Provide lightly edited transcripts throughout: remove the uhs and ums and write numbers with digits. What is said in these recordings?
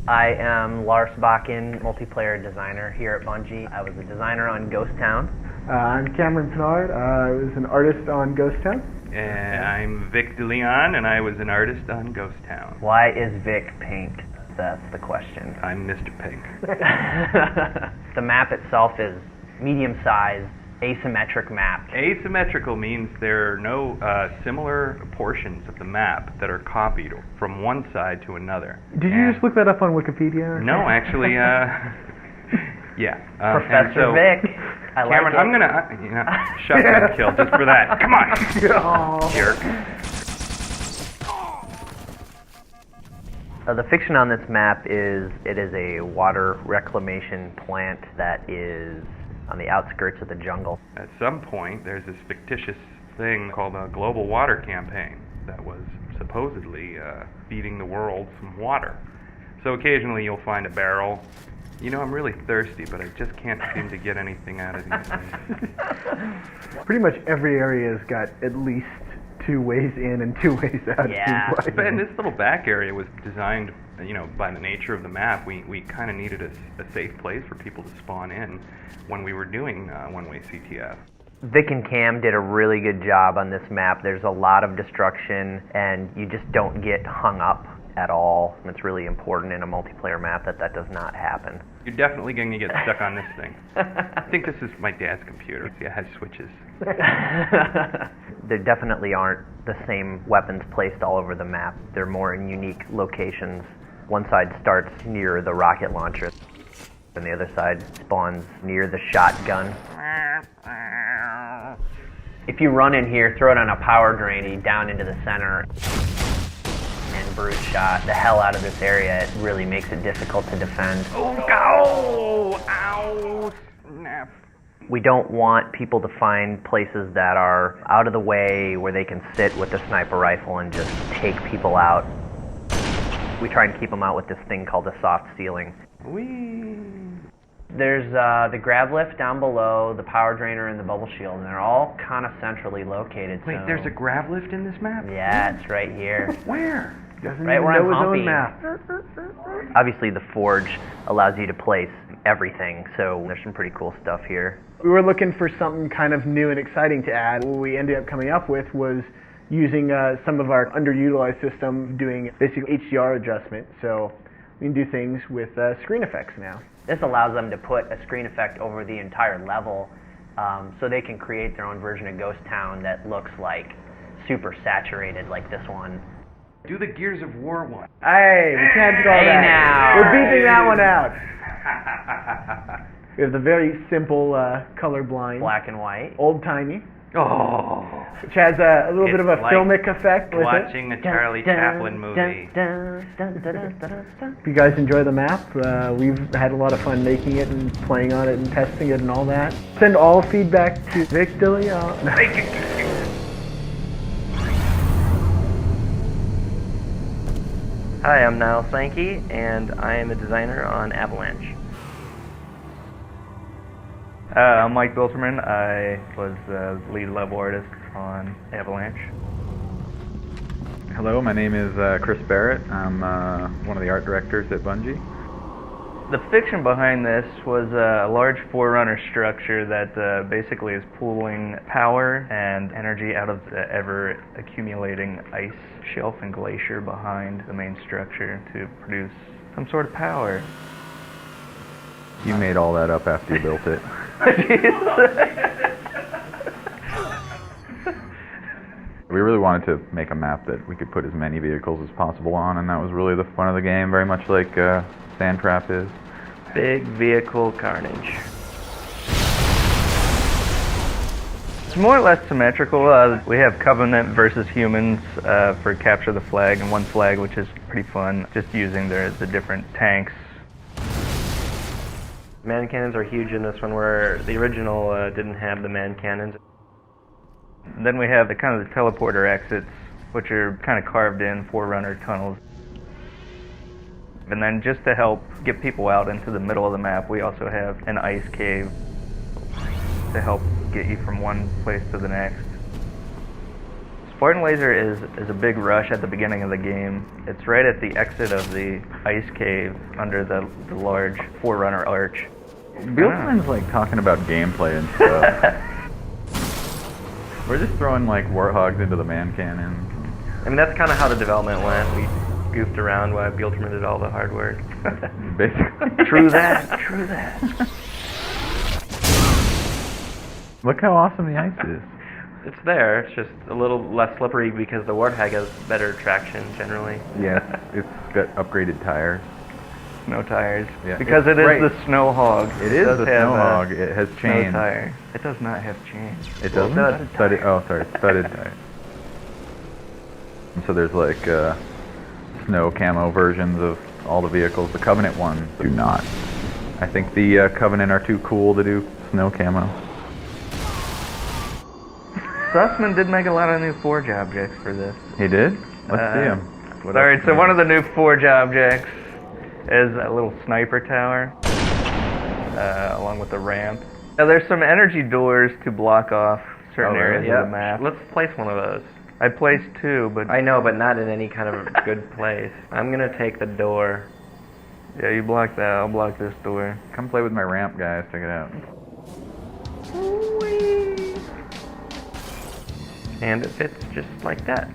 I am Lars Bakken, multiplayer designer here at Bungie. I was a designer on Ghost Town. I'm Cameron Pinard. I was an artist on Ghost Town. I'm Vic DeLeon, and I was an artist on Ghost Town. Why is Vic pink? That's the question. I'm Mr. Pink. The map itself is medium-sized, asymmetric map. Asymmetrical means there are no similar portions of the map that are copied from one side to another. Did you just look that up on Wikipedia? No, actually, yeah. Professor Vic. I Cameron, like it. I'm gonna, shotgun kill just for that. Come on, jerk. The fiction on this map is it is a water reclamation plant that is on the outskirts of the jungle. At some point, there's this fictitious thing called a global water campaign that was supposedly feeding the world some water. So occasionally you'll find a barrel. You know, I'm really thirsty, but I just can't seem to get anything out of these things. Pretty much every area's got at least 2 ways in and 2 ways out. Yeah. And this little back area was designed, you know, by the nature of the map. We kind of needed a safe place for people to spawn in when we were doing one-way CTF. Vic and Cam did a really good job on this map. There's a lot of destruction, and you just don't get hung up at all. It's really important in a multiplayer map that does not happen. You're definitely going to get stuck on this thing. I think this is my dad's computer. See, it has switches. There definitely aren't the same weapons placed all over the map. They're more in unique locations. One side starts near the rocket launcher, and the other side spawns near the shotgun. If you run in here, throw it on a power drain down into the center, and brute shot the hell out of this area, it really makes it difficult to defend. Oh, ow, snap. We don't want people to find places that are out of the way where they can sit with a sniper rifle and just take people out. We try and keep them out with this thing called a soft ceiling. Whee! There's the grav lift down below, the power drainer, and the bubble shield, and they're all kind of centrally located. Wait, so there's a grav lift in this map? Yeah, it's right here. Where? Doesn't Right even where know I'm his own humping. map. Obviously, the forge allows you to place everything, so there's some pretty cool stuff here. We were looking for something kind of new and exciting to add. What we ended up coming up with was using some of our underutilized system doing basically HDR adjustment. So we can do things with screen effects now. This allows them to put a screen effect over the entire level, so they can create their own version of Ghost Town that looks like super saturated like this one. Do the Gears of War one. Hey, we can't do all Hey that. now. We're beating that one out. We have the very simple colorblind, Black and white. old-timey, Oh. which has a little bit of a It's like filmic effect with it. Watching a Charlie Chaplin movie. If you guys enjoy the map, we've had a lot of fun making it and playing on it and testing it and all that. Send all feedback to Vic DeLeon. Hi, I'm Niall Sankey, and I am a designer on Avalanche. I'm Mike Bilterman. I was the lead level artist on Avalanche. Hello, my name is Chris Barrett. I'm one of the art directors at Bungie. The fiction behind this was a large forerunner structure that basically is pooling power and energy out of the ever-accumulating ice shelf and glacier behind the main structure to produce some sort of power. You made all that up after you built it. We really wanted to make a map that we could put as many vehicles as possible on, and that was really the fun of the game, very much like Sand Trap is. Big vehicle carnage. It's more or less symmetrical. We have Covenant versus humans for Capture the Flag, and one flag, which is pretty fun, just using the different tanks. Man cannons are huge in this one, where the original didn't have the man cannons. Then we have the kind of the teleporter exits, which are kind of carved in Forerunner tunnels. And then just to help get people out into the middle of the map, we also have an ice cave to help get you from one place to the next. Spartan Laser is a big rush at the beginning of the game. It's right at the exit of the ice cave under the large Forerunner arch. Beelzman's like talking about gameplay and stuff. We're just throwing like warthogs into the man cannons. I mean, that's kind of how the development went. We goofed around while Beelzman did all the hard work. Basically. True that, true that. Look how awesome the ice is. It's there. It's just a little less slippery because the Warthog has better traction generally. Yes, it's got upgraded tires. Snow tires. Yeah, because it is the Snow Hog. It is the Snow Hog. It has chains. Snow tire. It does not have chains. It doesn't? Studded, oh, sorry, studded tires. So there's like snow camo versions of all the vehicles. The Covenant ones do not. I think the Covenant are too cool to do snow camo. Sussman did make a lot of new Forge objects for this. He did? Let's see him. Alright, so one of the new Forge objects is a little sniper tower, along with the ramp. Now, there's some energy doors to block off certain areas of the map. Let's place one of those. I placed 2, but... I know, but not in any kind of good place. I'm gonna take the door. Yeah, you block that. I'll block this door. Come play with my ramp, guys. Check it out. And it fits just like that.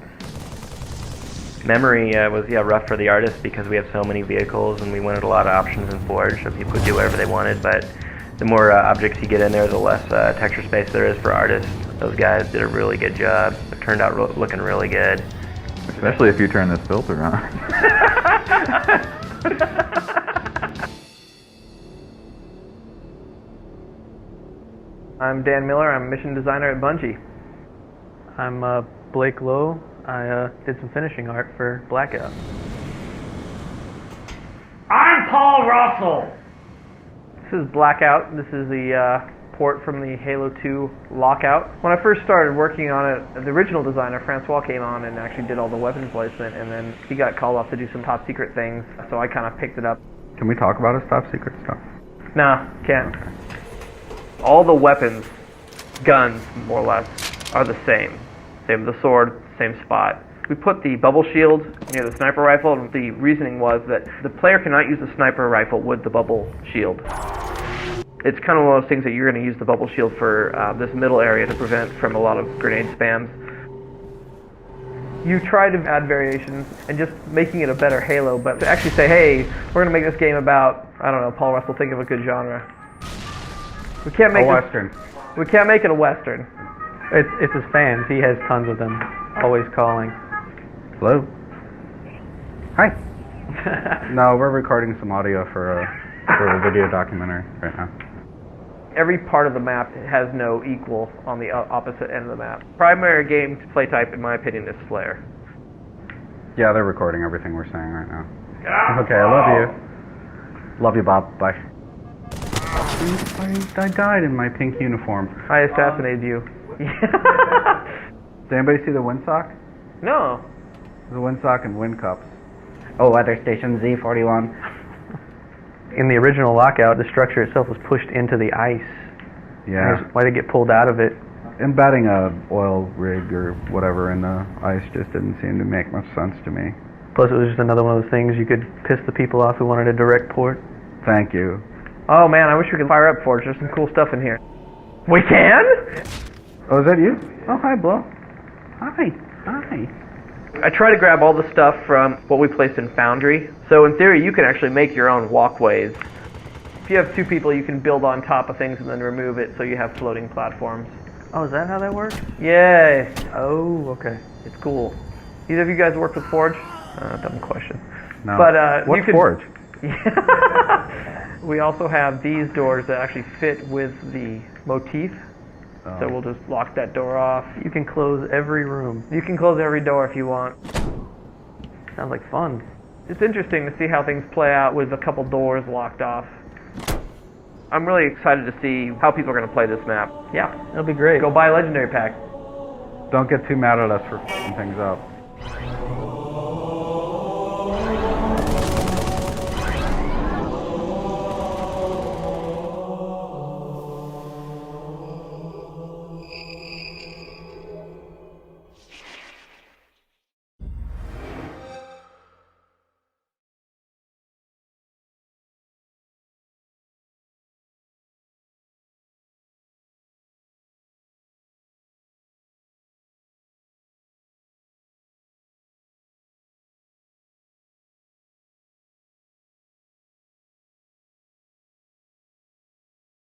Memory was rough for the artists because we have so many vehicles and we wanted a lot of options in Forge so people could do whatever they wanted, but the more objects you get in there, the less texture space there is for artists. Those guys did a really good job. It turned out looking really good. Especially if you turn this filter on. I'm Dan Miller. I'm mission designer at Bungie. I'm Blake Lowe. I did some finishing art for Blackout. I'm Paul Russell. This is Blackout. This is the port from the Halo 2 Lockout. When I first started working on it, the original designer, Francois, came on and actually did all the weapons placement, and then he got called off to do some top secret things, so I kind of picked it up. Can we talk about his top secret stuff? Nah, can't. All the weapons, guns, more or less, are the same. Same with the sword, same spot. We put the bubble shield near the sniper rifle, and the reasoning was that the player cannot use the sniper rifle with the bubble shield. It's kind of one of those things that you're going to use the bubble shield for this middle area to prevent from a lot of grenade spams. You try to add variations and just making it a better Halo, but to actually say, hey, we're going to make this game about, I don't know, Paul Russell, think of a good genre. We can't make a Western. We can't make it a Western. It's his fans. He has tons of them, always calling. Hello? Hi. No, we're recording some audio for a video documentary right now. Every part of the map has no equal on the opposite end of the map. Primary game play type, in my opinion, is Flare. Yeah, they're recording everything we're saying right now. Okay, I love you. Love you, Bob. Bye. I died in my pink uniform. I assassinated you. Did anybody see the windsock? No. The windsock and wind cups. Oh, weather station Z41. In the original Lockout, the structure itself was pushed into the ice. Yeah. Why did it get pulled out of it? Embedding a oil rig or whatever in the ice just didn't seem to make much sense to me. Plus, it was just another one of those things you could piss the people off who wanted a direct port. Thank you. Oh man, I wish we could fire up Forge. There's some cool stuff in here. We can? Oh, is that you? Oh, hi, Blow. Hi. Hi. I try to grab all the stuff from what we placed in Foundry. So in theory, you can actually make your own walkways. If you have 2 people, you can build on top of things and then remove it so you have floating platforms. Oh, is that how that works? Yay. Oh, okay. It's cool. Either of you guys work with Forge? Dumb question. No. But what's you can... Forge? We also have these doors that actually fit with the motif. Oh. So we'll just lock that door off. You can close every room. You can close every door if you want. Sounds like fun. It's interesting to see how things play out with a couple doors locked off. I'm really excited to see how people are going to play this map. Yeah, it'll be great. Go buy a Legendary Pack. Don't get too mad at us for f***ing things up.